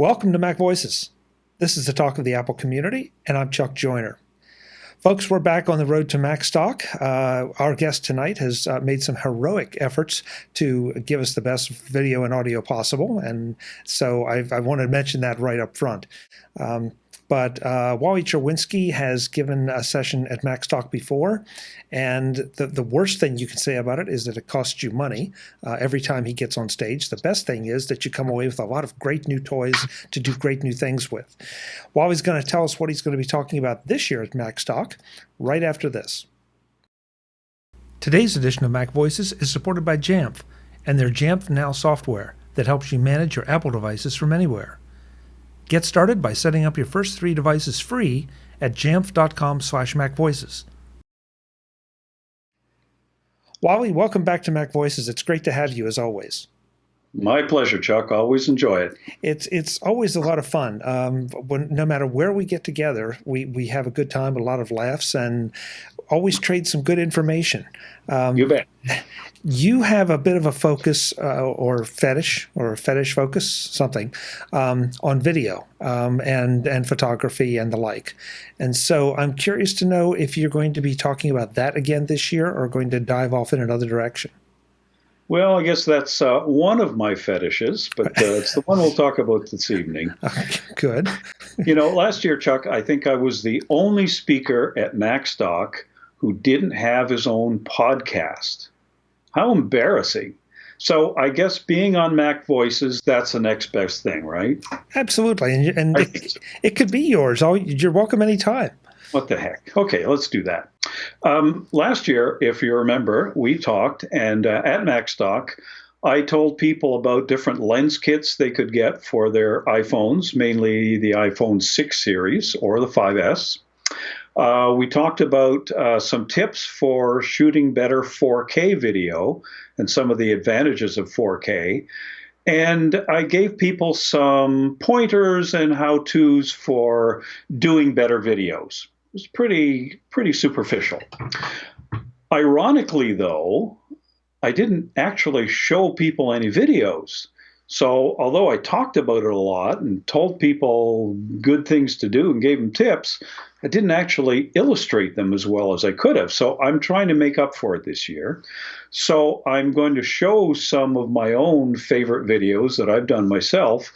Welcome to MacVoices. This is the talk of the Apple community, and I'm Chuck Joyner. Folks, we're back on the road to Macstock. Our guest tonight has made some heroic efforts to give us the best video and audio possible, and so I want to mention that right up front. But Wally Cherwinski has given a session at Macstock before, and the worst thing you can say about it is that it costs you money every time he gets on stage. The best thing is that you come away with a lot of great new toys to do great new things with. Wally's going to tell us what he's going to be talking about this year at Macstock right after this. Today's edition of MacVoices is supported by Jamf and their Jamf Now software that helps you manage your Apple devices from anywhere. Get started by setting up your first 3 devices free at jamf.com/MacVoices. Wally, welcome back to MacVoices. It's great to have you as always. My pleasure, Chuck. Always enjoy it. It's always a lot of fun. No matter where we get together, we have a good time, a lot of laughs, and always trade some good information. You bet. You have a bit of a focus or fetish focus, something, on video and photography and the like. And so I'm curious to know if you're going to be talking about that again this year or going to dive off in another direction. Well, I guess that's one of my fetishes, but it's the one we'll talk about this evening. Good. Last year, Chuck, I think I was the only speaker at Macstock who didn't have his own podcast. How embarrassing. So I guess being on MacVoices, that's the next best thing, right? Absolutely. And it could be yours. You're welcome anytime. What the heck? Okay, let's do that. Last year, if you remember, we talked, and at Macstock, I told people about different lens kits they could get for their iPhones, mainly the iPhone 6 series or the 5S. We talked about some tips for shooting better 4K video and some of the advantages of 4K. And I gave people some pointers and how-tos for doing better videos. It was pretty superficial. Ironically, though, I didn't actually show people any videos. So although I talked about it a lot and told people good things to do and gave them tips, I didn't actually illustrate them as well as I could have. So I'm trying to make up for it this year. So I'm going to show some of my own favorite videos that I've done myself,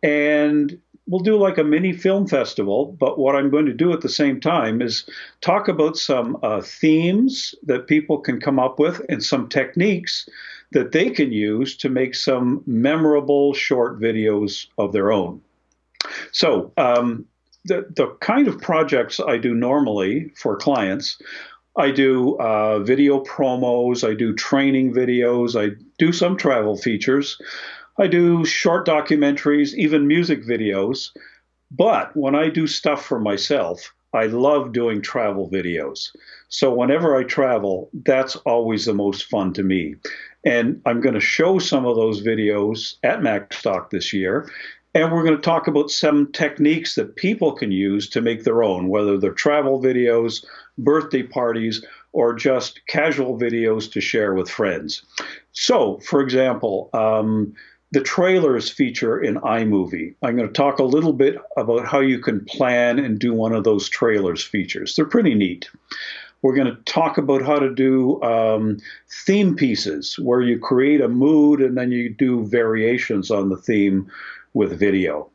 and we'll do like a mini film festival. But what I'm going to do at the same time is talk about some themes that people can come up with and some techniques that they can use to make some memorable short videos of their own. So the kind of projects I do normally for clients, I do video promos, I do training videos, I do some travel features, I do short documentaries, even music videos. But when I do stuff for myself, I love doing travel videos. So whenever I travel, that's always the most fun to me. And I'm going to show some of those videos at Macstock this year. And we're going to talk about some techniques that people can use to make their own, whether they're travel videos, birthday parties, or just casual videos to share with friends. So, for example, the trailers feature in iMovie. I'm going to talk a little bit about how you can plan and do one of those trailers features. They're pretty neat. We're going to talk about how to do theme pieces, where you create a mood and then you do variations on the theme with video.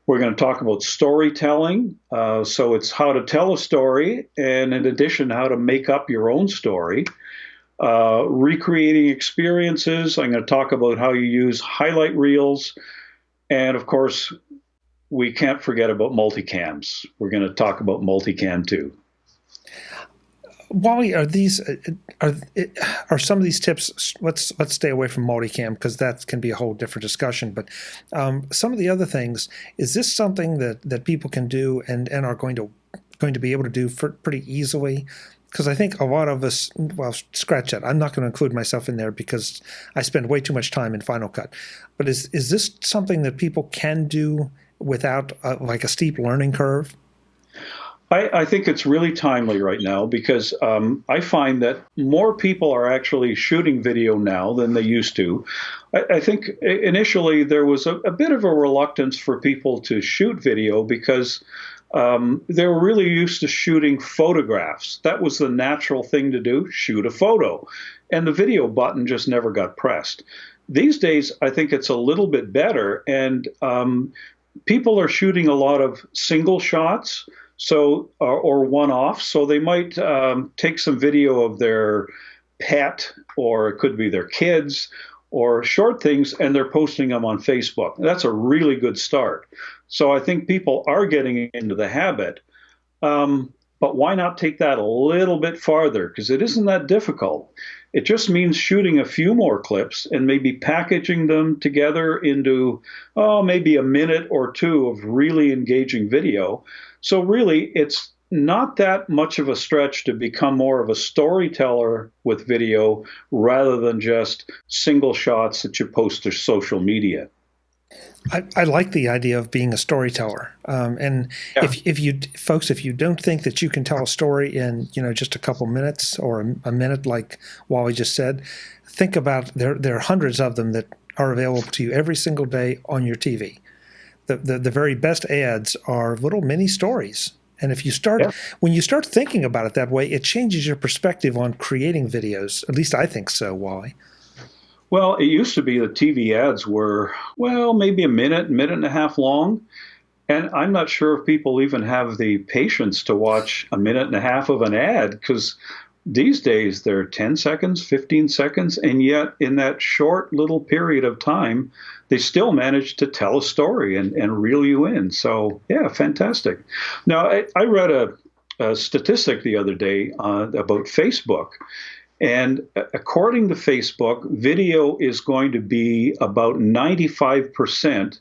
We're going to talk about storytelling. So it's how to tell a story, and in addition, how to make up your own story. Recreating experiences. I'm going to talk about how you use highlight reels. And of course, we can't forget about multicams. We're going to talk about multicam too. Wally, are some of these tips? Let's stay away from multicam because that can be a whole different discussion. But some of the other things, is this something that people can do and are going to be able to do pretty easily? Because I think a lot of us, well, scratch that. I'm not going to include myself in there because I spend way too much time in Final Cut. But is this something that people can do without like a steep learning curve? I think it's really timely right now because I find that more people are actually shooting video now than they used to. I think initially there was a bit of a reluctance for people to shoot video because they were really used to shooting photographs. That was the natural thing to do, shoot a photo. And the video button just never got pressed. These days, I think it's a little bit better, and people are shooting a lot of single shots, so or one-off. So they might take some video of their pet, or it could be their kids, or short things, and they're posting them on Facebook. That's a really good start. So I think people are getting into the habit. But why not take that a little bit farther? Because it isn't that difficult. It just means shooting a few more clips and maybe packaging them together into, maybe a minute or two of really engaging video. So really, it's not that much of a stretch to become more of a storyteller with video rather than just single shots that you post to social media. I like the idea of being a storyteller. And Yeah. if you folks, if you don't think that you can tell a story in, just a couple minutes or a minute, like Wally just said, think about there are hundreds of them that are available to you every single day on your TV. The very best ads are little mini stories. And if you start, Yeah. when you start thinking about it that way, it changes your perspective on creating videos. At least I think so, Wally. Well, it used to be the TV ads were, well, maybe a minute, minute and a half long. And I'm not sure if people even have the patience to watch a minute and a half of an ad because these days they're 10 seconds, 15 seconds. And yet in that short little period of time, they still manage to tell a story and reel you in. So, yeah, fantastic. Now, I read a statistic the other day about Facebook. And according to Facebook, video is going to be about 95%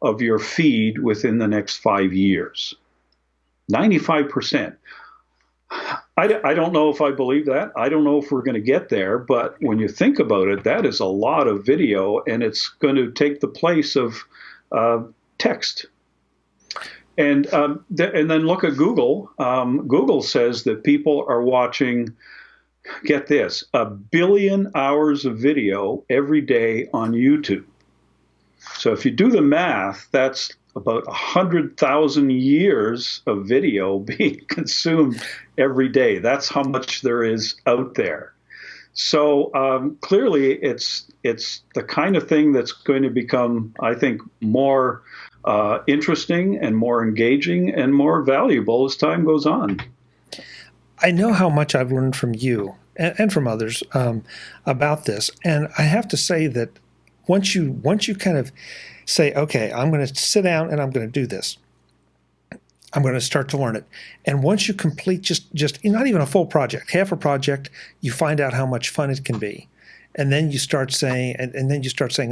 of your feed within the next 5 years. 95%. I don't know if I believe that. I don't know if we're going to get there. But when you think about it, that is a lot of video, and it's going to take the place of text. And then look at Google. Google says that people are watching, get this, 1 billion hours of video every day on YouTube. So if you do the math, that's about 100,000 years of video being consumed every day. That's how much there is out there. So clearly, it's the kind of thing that's going to become, I think, more interesting and more engaging and more valuable as time goes on. I know how much I've learned from you and from others about this, and I have to say that once you kind of say, okay, I'm going to sit down and I'm going to do this, I'm going to start to learn it, and once you complete just not even a full project, half a project, you find out how much fun it can be, and then you start saying,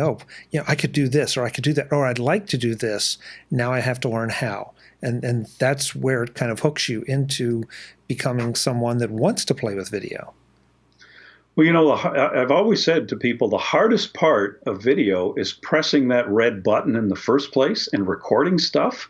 oh, I could do this, or I could do that, or I'd like to do this. Now I have to learn how. And that's where it kind of hooks you into becoming someone that wants to play with video. Well, I've always said to people, the hardest part of video is pressing that red button in the first place and recording stuff.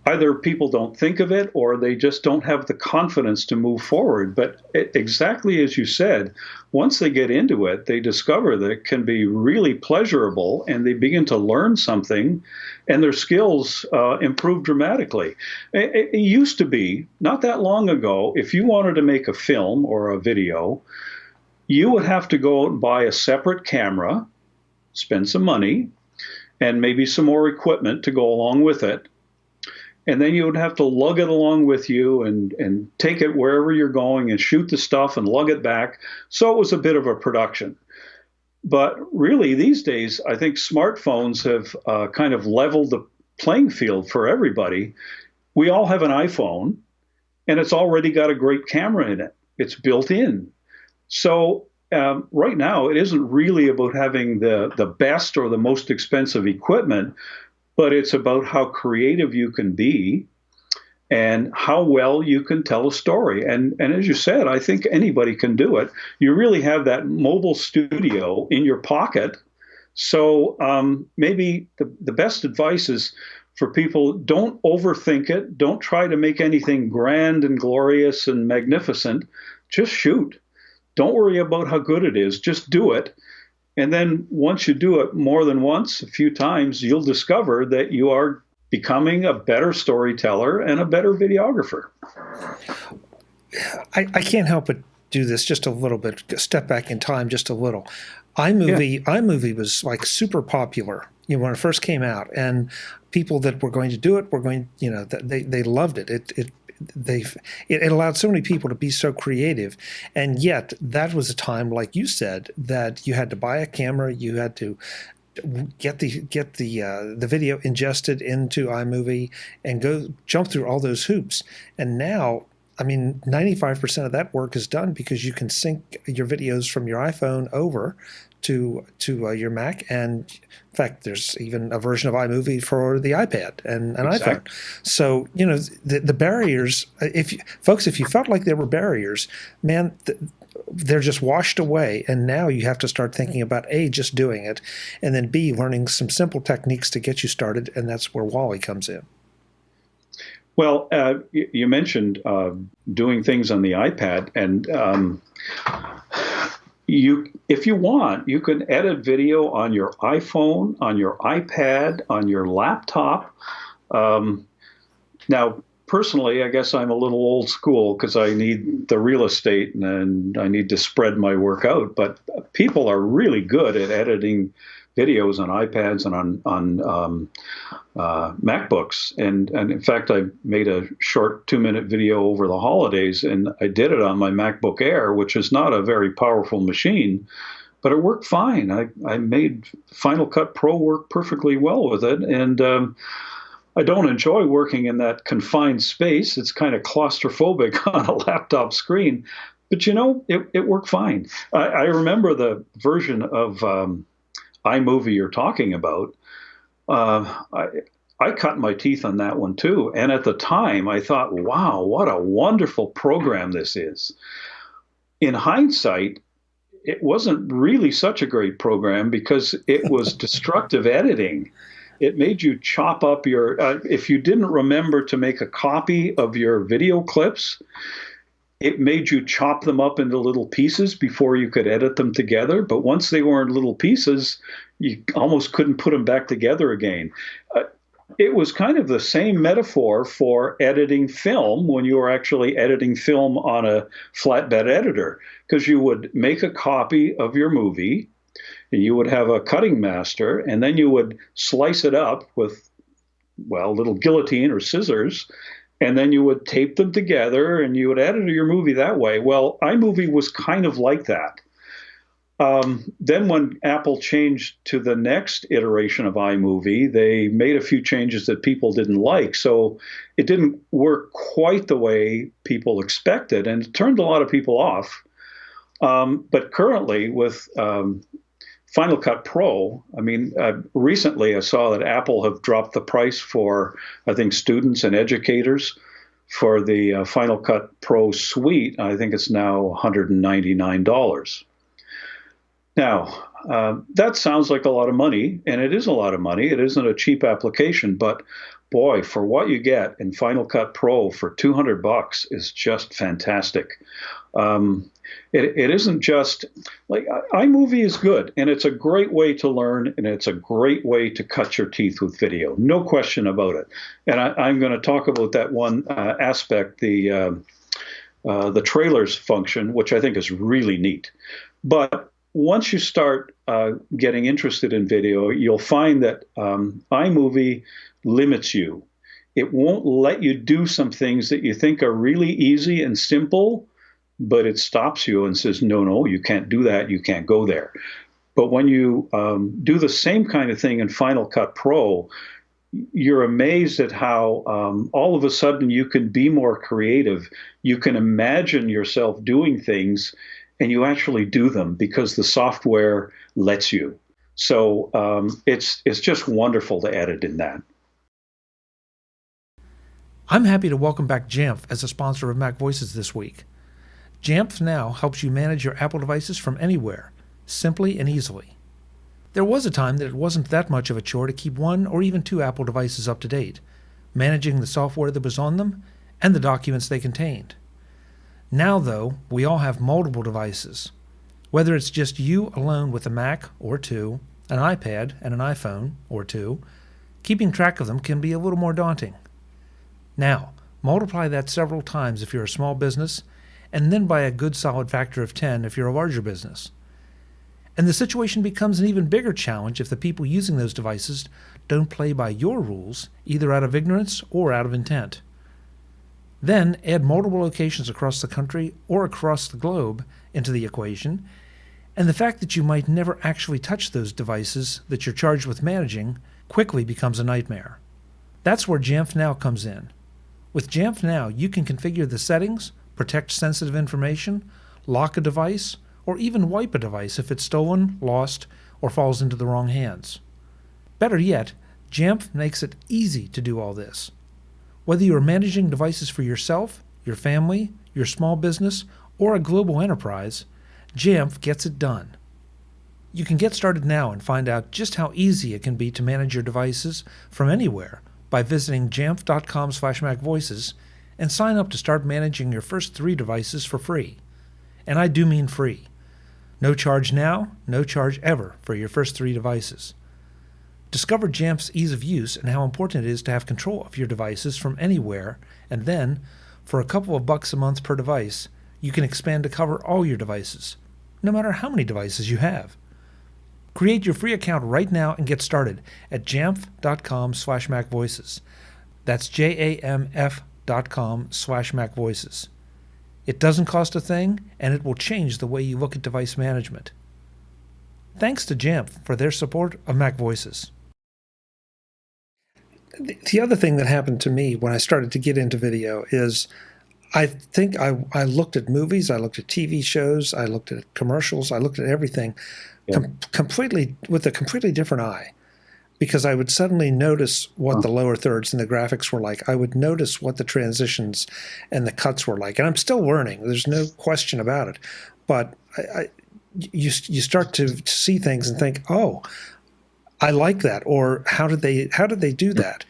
Either people don't think of it or they just don't have the confidence to move forward. But exactly as you said, once they get into it, they discover that it can be really pleasurable and they begin to learn something and their skills improve dramatically. It used to be, not that long ago, if you wanted to make a film or a video, you would have to go out and buy a separate camera, spend some money, and maybe some more equipment to go along with it. And then you would have to lug it along with you and take it wherever you're going and shoot the stuff and lug it back. So it was a bit of a production. But really, these days, I think smartphones have kind of leveled the playing field for everybody. We all have an iPhone, and it's already got a great camera in it. It's built in. So right now, it isn't really about having the best or the most expensive equipment, but it's about how creative you can be and how well you can tell a story. And as you said, I think anybody can do it. You really have that mobile studio in your pocket. So maybe the best advice is for people, don't overthink it. Don't try to make anything grand and glorious and magnificent. Just shoot. Don't worry about how good it is. Just do it. And then once you do it more than once, a few times, you'll discover that you are becoming a better storyteller and a better videographer. I can't help but do this just a little bit, step back in time just a little. iMovie was like super popular, when it first came out, and people that were going to do it were going, they loved it. It allowed so many people to be so creative, and yet that was a time, like you said, that you had to buy a camera, you had to get the video ingested into iMovie and go jump through all those hoops. And now, 95% of that work is done because you can sync your videos from your iPhone over to your Mac, and in fact, there's even a version of iMovie for the iPad and an iPhone. So the barriers. If you felt like there were barriers, man, they're just washed away. And now you have to start thinking about A, just doing it, and then B, learning some simple techniques to get you started, and that's where Wally comes in. Well, you mentioned doing things on the iPad, and if you want, you can edit video on your iPhone, on your iPad, on your laptop. Now, personally, I guess I'm a little old school because I need the real estate and I need to spread my work out. But people are really good at editing videos on iPads and on MacBooks. And in fact, I made a short 2-minute video over the holidays, and I did it on my MacBook Air, which is not a very powerful machine, but it worked fine. I made Final Cut Pro work perfectly well with it. And I don't enjoy working in that confined space. It's kind of claustrophobic on a laptop screen, but it worked fine. I remember the version of iMovie you're talking about. I cut my teeth on that one too. And at the time I thought, wow, what a wonderful program this is. In hindsight, it wasn't really such a great program because it was destructive editing. It made you chop up if you didn't remember to make a copy of your video clips, it made you chop them up into little pieces before you could edit them together. But once they were in little pieces, you almost couldn't put them back together again. It was kind of the same metaphor for editing film when you were actually editing film on a flatbed editor, because you would make a copy of your movie and you would have a cutting master, and then you would slice it up with, a little guillotine or scissors, and then you would tape them together and you would edit your movie that way. Well, iMovie was kind of like that. Then when Apple changed to the next iteration of iMovie, they made a few changes that people didn't like. So it didn't work quite the way people expected, and it turned a lot of people off. But currently with Final Cut Pro, recently I saw that Apple have dropped the price for, I think, students and educators for the Final Cut Pro suite. I think it's now $199. Now, that sounds like a lot of money, and it is a lot of money. It isn't a cheap application, but boy, for what you get in Final Cut Pro for $200 is just fantastic. It isn't just like iMovie is good, and it's a great way to learn, and it's a great way to cut your teeth with video. No question about it. And I'm going to talk about that one aspect, the trailers function, which I think is really neat. But once you start getting interested in video, you'll find that iMovie limits you. It won't let you do some things that you think are really easy and simple, but it stops you and says, no, you can't do that. You can't go there. But when you do the same kind of thing in Final Cut Pro, you're amazed at how all of a sudden you can be more creative. You can imagine yourself doing things, and you actually do them because the software lets you. So it's just wonderful to edit in that. I'm happy to welcome back Jamf as a sponsor of MacVoices this week. Jamf Now helps you manage your Apple devices from anywhere, simply and easily. There was a time that it wasn't that much of a chore to keep one or even two Apple devices up to date, managing the software that was on them and the documents they contained. Now, though, we all have multiple devices. Whether it's just you alone with a Mac or two, an iPad and an iPhone or two, keeping track of them can be a little more daunting. Now, multiply that several times if you're a small business, and then by a good solid factor of 10 if you're a larger business. And the situation becomes an even bigger challenge if the people using those devices don't play by your rules, either out of ignorance or out of intent. Then add multiple locations across the country or across the globe into the equation, and the fact that you might never actually touch those devices that you're charged with managing quickly becomes a nightmare. That's where Jamf Now comes in. With Jamf Now, you can configure the settings, protect sensitive information, lock a device, or even wipe a device if it's stolen, lost, or falls into the wrong hands. Better yet, Jamf makes it easy to do all this. Whether you are managing devices for yourself, your family, your small business, or a global enterprise, Jamf gets it done. You can get started now and find out just how easy it can be to manage your devices from anywhere by visiting jamf.com/MacVoices and sign up to start managing your first 3 devices for free. And I do mean free. No charge now, no charge ever for your first 3 devices. Discover Jamf's ease of use and how important it is to have control of your devices from anywhere, and then, for a couple of bucks a month per device, you can expand to cover all your devices, no matter how many devices you have. Create your free account right now and get started at jamf.com/MacVoices. That's jamf.com/MacVoices. It doesn't cost a thing, and it will change the way you look at device management. Thanks to Jamf for their support of MacVoices. The other thing that happened to me when I started to get into video is I think I looked at movies, I looked at TV shows, I looked at commercials, I looked at everything completely with a completely different eye, because I would suddenly notice what the lower thirds and the graphics were like. I would notice what the transitions and the cuts were like. And I'm still learning. There's no question about it. But you start to see things and think, oh, I like that, or how did they do that?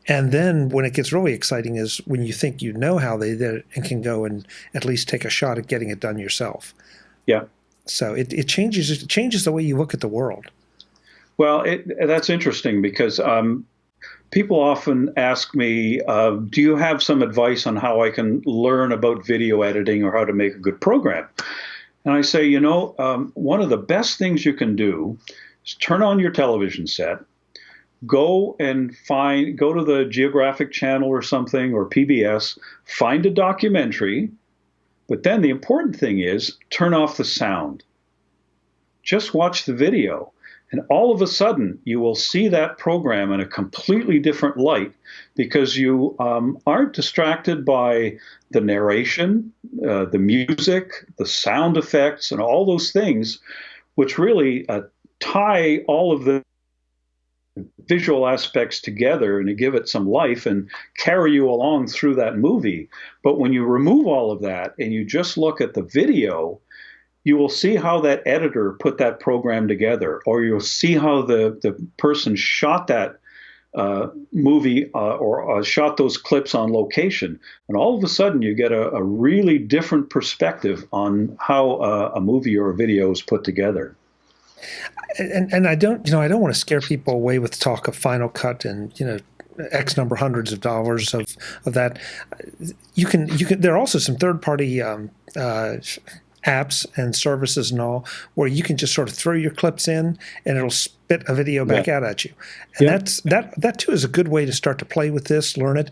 And then when it gets really exciting is when you think you know how they did it and can go and at least take a shot at getting it done yourself. Yeah. So it changes the way you look at the world. Well, that's interesting because people often ask me, do you have some advice on how I can learn about video editing or how to make a good program? And I say, one of the best things you can do is turn on your television set, go to the Geographic Channel or something, or PBS, find a documentary, but then the important thing is turn off the sound. Just watch the video. And all of a sudden, you will see that program in a completely different light because you aren't distracted by the narration, the music, the sound effects, and all those things, which really tie all of the visual aspects together and to give it some life and carry you along through that movie. But when you remove all of that and you just look at the video, you will see how that editor put that program together, or you'll see how the person shot that movie or shot those clips on location. And all of a sudden, you get a really different perspective on how a movie or a video is put together. And I don't want to scare people away with talk of Final Cut and X number hundreds of dollars of that. You can. There are also some third-party apps and services and all where you can just sort of throw your clips in and it'll spit a video back out at you. And that too is a good way to start to play with this, learn it.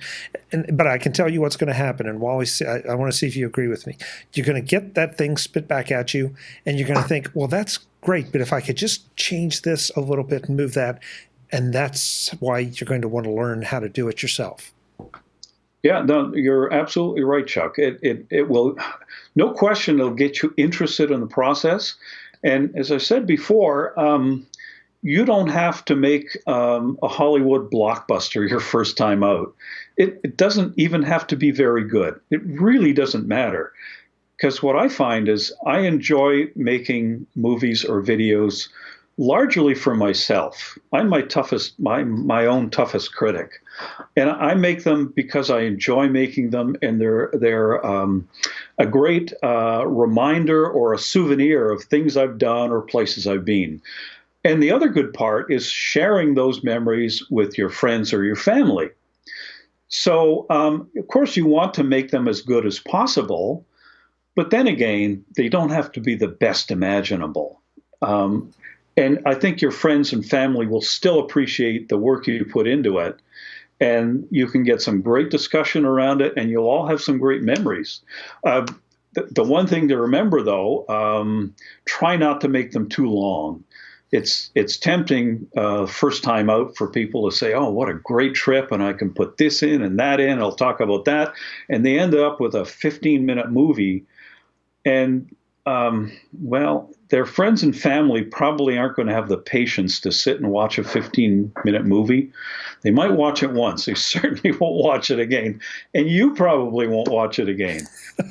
But I can tell you what's going to happen. And Wally, I want to see if you agree with me. You're going to get that thing spit back at you and you're going to think, well, that's great, but if I could just change this a little bit and move that, and that's why you're going to want to learn how to do it yourself. Yeah, no, you're absolutely right, Chuck. It will, no question, it'll get you interested in the process. And as I said before, you don't have to make a Hollywood blockbuster your first time out. It doesn't even have to be very good. It really doesn't matter. Because what I find is I enjoy making movies or videos largely for myself. I'm my own toughest critic, and I make them because I enjoy making them, and they're a great reminder or a souvenir of things I've done or places I've been. And the other good part is sharing those memories with your friends or your family. So, of course, you want to make them as good as possible, but then again, they don't have to be the best imaginable. And I think your friends and family will still appreciate the work you put into it. And you can get some great discussion around it, and you'll all have some great memories. The one thing to remember, though, try not to make them too long. It's tempting first time out for people to say, "Oh, what a great trip, and I can put this in and that in. I'll talk about that," and they end up with a 15-minute movie. And well, their friends and family probably aren't going to have the patience to sit and watch a 15-minute movie. They might watch it once. They certainly won't watch it again, and you probably won't watch it again.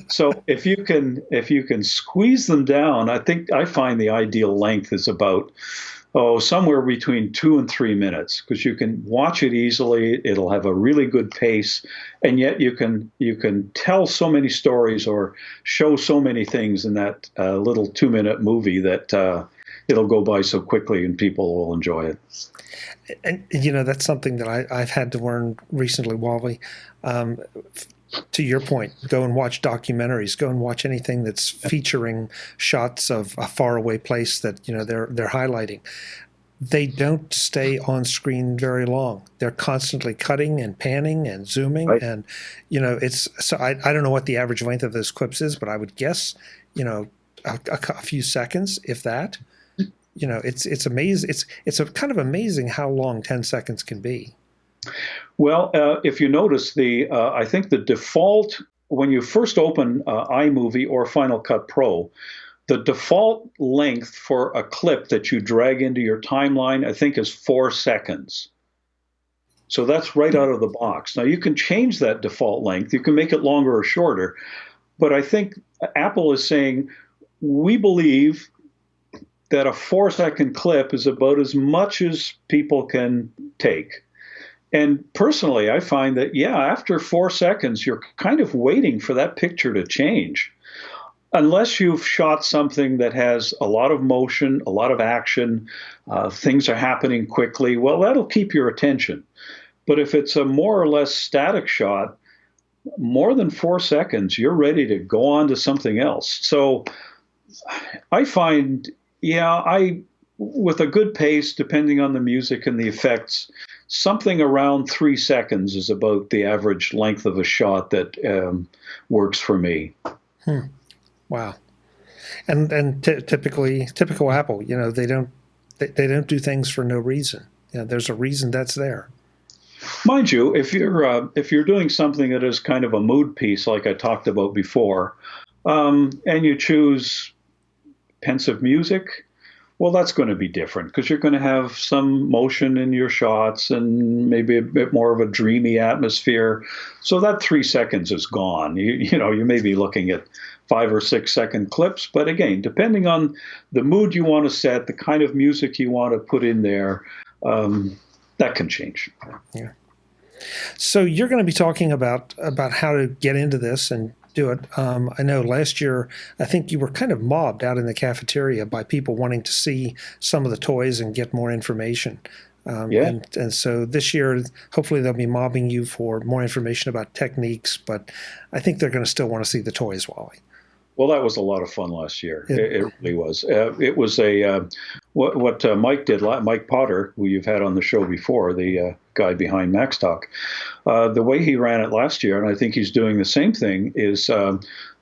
So if you can squeeze them down, I find the ideal length is about somewhere between 2 and 3 minutes, because you can watch it easily. It'll have a really good pace, and yet you can tell so many stories or show so many things in that little 2-minute movie that it'll go by so quickly, and people will enjoy it. And that's something that I've had to learn recently, Wally. To your point, go and watch documentaries. Go and watch anything that's featuring shots of a faraway place that they're highlighting. They don't stay on screen very long. They're constantly cutting and panning and zooming, right. And it's so I don't know what the average length of those clips is, but I would guess a few seconds, if that. It's amazing. It's a kind of amazing how long 10 seconds can be. Well, if you notice, I think the default, when you first open iMovie or Final Cut Pro, the default length for a clip that you drag into your timeline, I think, is 4 seconds. So that's right out of the box. Now, you can change that default length. You can make it longer or shorter. But I think Apple is saying, we believe that a 4-second clip is about as much as people can take. And personally, I find that, after 4 seconds, you're kind of waiting for that picture to change. Unless you've shot something that has a lot of motion, a lot of action, things are happening quickly, well, that'll keep your attention. But if it's a more or less static shot, more than 4 seconds, you're ready to go on to something else. So I find, with a good pace, depending on the music and the effects, something around 3 seconds is about the average length of a shot that works for me. Wow. And typical Apple, they don't do things for no reason. There's a reason that's there. Mind you, if you're doing something that is kind of a mood piece, like I talked about before, and you choose pensive music, well, that's going to be different, because you're going to have some motion in your shots and maybe a bit more of a dreamy atmosphere. So that 3 seconds is gone. You may be looking at 5 or 6 second clips, but again, depending on the mood you want to set, the kind of music you want to put in there, that can change. Yeah. So you're going to be talking about how to get into this and do it. I know last year, I think you were kind of mobbed out in the cafeteria by people wanting to see some of the toys and get more information. And so this year, hopefully they'll be mobbing you for more information about techniques, but I think they're going to still want to see the toys, Wally. Well, that was a lot of fun last year. It really was. It was what Mike did. Mike Potter, who you've had on the show before, the guy behind Macstock. The way he ran it last year, and I think he's doing the same thing, is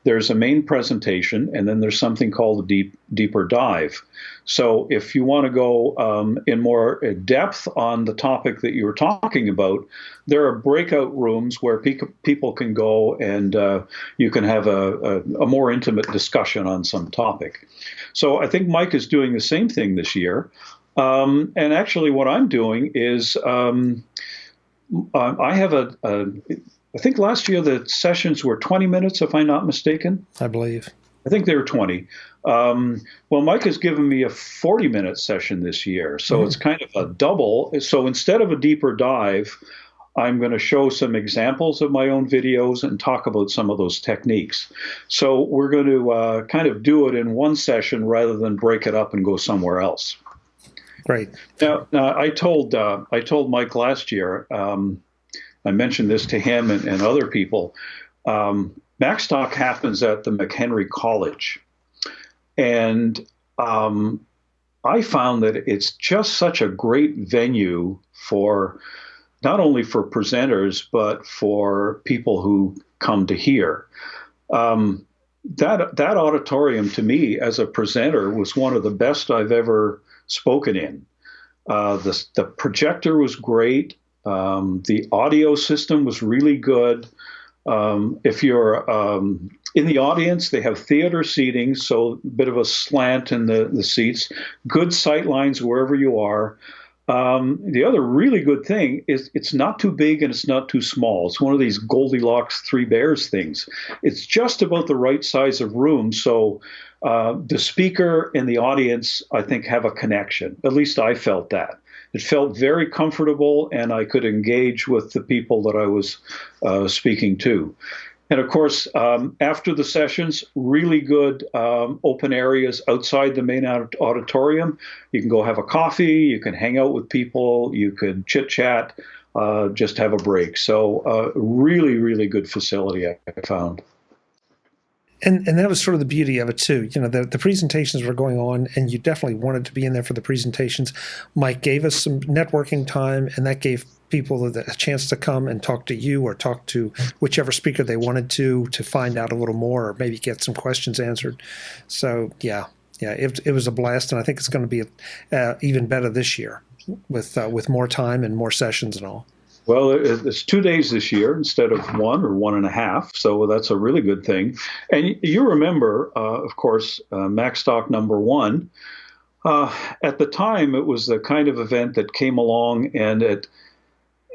there's a main presentation, and then there's something called a deeper dive. So if you want to go in more depth on the topic that you were talking about, there are breakout rooms where people can go, and you can have a more intimate discussion on some topic. So I think Mike is doing the same thing this year. And actually what I'm doing is I have I think last year the sessions were 20 minutes, if I'm not mistaken. I believe. I think they were 20. Well, Mike has given me a 40-minute session this year, so it's kind of a double. So instead of a deeper dive, I'm going to show some examples of my own videos and talk about some of those techniques. So we're going to kind of do it in one session rather than break it up and go somewhere else. Great. Now I told Mike last year. I mentioned this to him and other people. Macstock happens at the McHenry College, and I found that it's just such a great venue for not only for presenters, but for people who come to hear. That auditorium, to me, as a presenter, was one of the best I've ever spoken in. The projector was great. The audio system was really good. If you're in the audience, they have theater seating, so a bit of a slant in the seats, good sight lines wherever you are. The other really good thing is it's not too big and it's not too small. It's one of these Goldilocks Three Bears things. It's just about the right size of room. So the speaker and the audience, I think, have a connection. At least I felt that. It felt very comfortable, and I could engage with the people that I was speaking to. And of course, after the sessions, really good open areas outside the main auditorium. You can go have a coffee, you can hang out with people, you could chit chat, just have a break. So really, really good facility, I found. And that was sort of the beauty of it too. You know, the presentations were going on, and you definitely wanted to be in there for the presentations. Mike gave us some networking time, and that gave people a chance to come and talk to you or talk to whichever speaker they wanted to find out a little more or maybe get some questions answered. So yeah, it was a blast, and I think it's going to be even better this year with more time and more sessions and all. Well, it's 2 days this year instead of 1 or 1.5, so that's a really good thing. And you remember, of course, Macstock #1. At the time, it was the kind of event that came along and it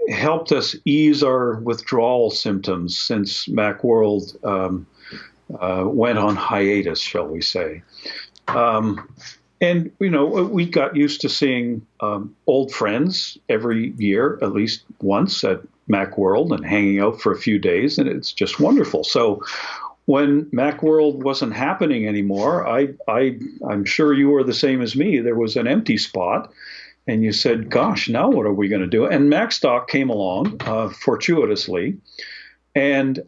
helped us ease our withdrawal symptoms since Macworld went on hiatus, shall we say. And, you know, we got used to seeing old friends every year, at least once at Macworld, and hanging out for a few days, and it's just wonderful. So when Macworld wasn't happening anymore, I'm sure you were the same as me. There was an empty spot, and you said, gosh, now what are we going to do? And Macstock came along, fortuitously, and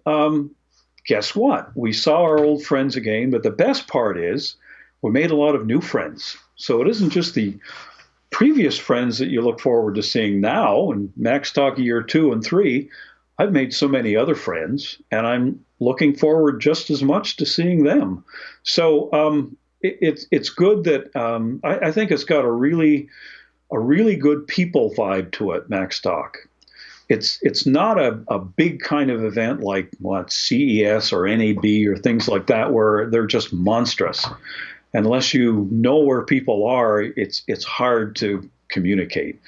guess what? We saw our old friends again, but the best part is, we made a lot of new friends. So it isn't just the previous friends that you look forward to seeing now. In Macstock year 2 and 3, I've made so many other friends, and I'm looking forward just as much to seeing them. So it's good that I think it's got a really good people vibe to it, Macstock. It's not a big kind of event like CES or NAB or things like that where they're just monstrous. Unless you know where people are, it's hard to communicate.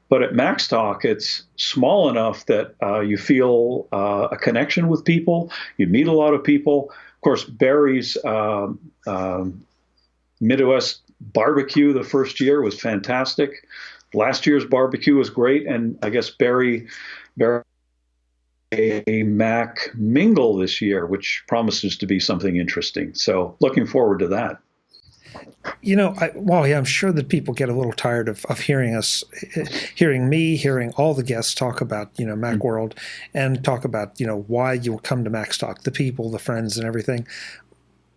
But at Macstock, it's small enough that you feel a connection with people. You meet a lot of people. Of course, Barry's Midwest barbecue the first year was fantastic. Last year's barbecue was great, and I guess Barry a Mac mingle this year, which promises to be something interesting. So looking forward to that. You know, Wally, I'm sure that people get a little tired of hearing us, hearing me, hearing all the guests talk about, you know, Macworld and talk about, you know, why you'll come to Macstock, the people, the friends and everything.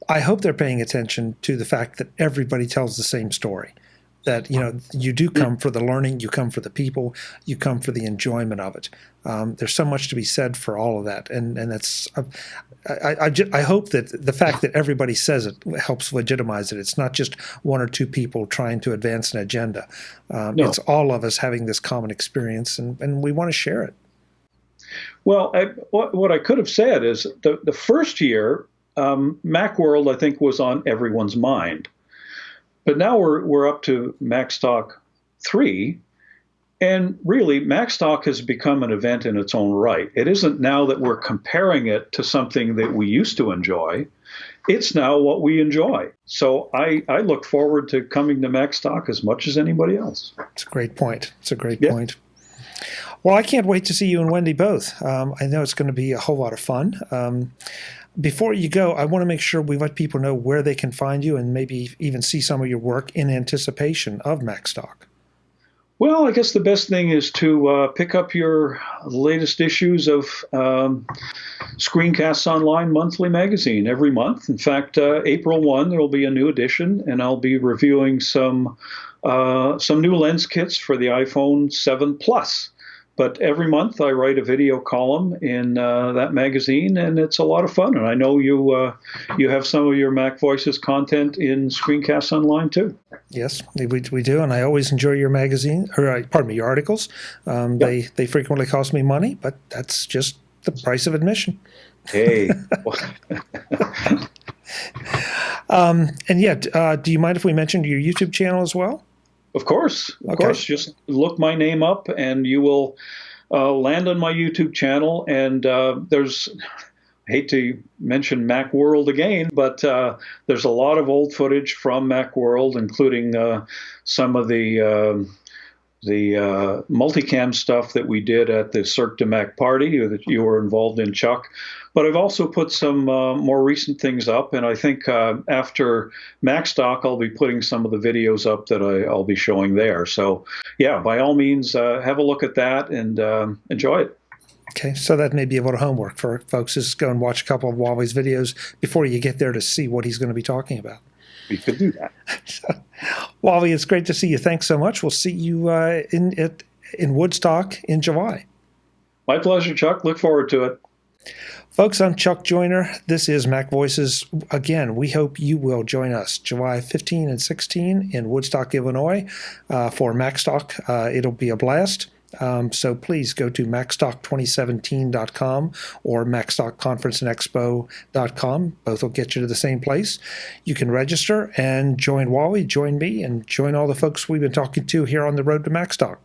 I hope they're paying attention to the fact that everybody tells the same story. That, you know, you do come for the learning, you come for the people, you come for the enjoyment of it. There's so much to be said for all of that, and that's I hope that the fact that everybody says it helps legitimize it. It's not just one or two people trying to advance an agenda. No. It's all of us having this common experience, and we want to share it. Well, what I could have said is the first year, Macworld, I think, was on everyone's mind. But now we're up to Macstock 3, and really Macstock has become an event in its own right. It isn't now that we're comparing it to something that we used to enjoy. it's now what we enjoy. So I look forward to coming to Macstock as much as anybody else. It's a great point. It's a great point. Well, I can't wait to see you and Wendy both. I know it's going to be a whole lot of fun. Before you go, I want to make sure we let people know where they can find you and maybe even see some of your work in anticipation of Macstock. Well, I guess the best thing is to pick up your latest issues of ScreenCastsOnline monthly magazine every month. In fact, April 1, there will be a new edition, and I'll be reviewing some new lens kits for the iPhone 7 Plus. But every month I write a video column in that magazine, and it's a lot of fun. And I know you have some of your MacVoices content in ScreenCastsOnline too. Yes, we do, and I always enjoy your magazine, or pardon me, your articles. They frequently cost me money, but that's just the price of admission. Hey. And yet, do you mind if we mention your YouTube channel as well? Of course. Just look my name up and you will land on my YouTube channel. And I hate to mention Macworld again, but there's a lot of old footage from Macworld, including some of the multicam stuff that we did at the Cirque du Mac party that you were involved in, Chuck. But I've also put some more recent things up, and I think after Macstock, I'll be putting some of the videos up that I'll be showing there. So, yeah, by all means, have a look at that and enjoy it. Okay, so that may be a little homework for folks. Just go and watch a couple of Wally's videos before you get there to see what he's going to be talking about. We could do that. Wally, it's great to see you. Thanks so much. We'll see you in Woodstock in July. My pleasure, Chuck. Look forward to it. Folks, I'm Chuck Joyner. This is MacVoices. Again, we hope you will join us July 15 and 16 in Woodstock, Illinois for Macstock. It'll be a blast. So please go to macstock2017.com or macstockconferenceandexpo.com. Both will get you to the same place. You can register and join Wally, join me, and join all the folks we've been talking to here on the road to Macstock.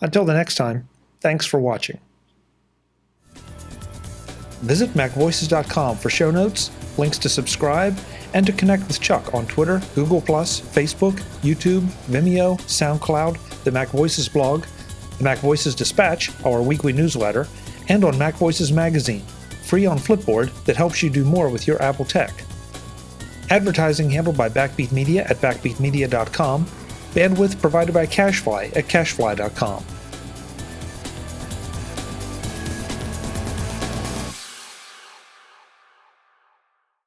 Until the next time, thanks for watching. Visit MacVoices.com for show notes, links to subscribe, and to connect with Chuck on Twitter, Google+, Facebook, YouTube, Vimeo, SoundCloud, the MacVoices blog, the MacVoices Dispatch, our weekly newsletter, and on MacVoices Magazine, free on Flipboard that helps you do more with your Apple tech. Advertising handled by Backbeat Media at backbeatmedia.com, bandwidth provided by CacheFly at cachefly.com.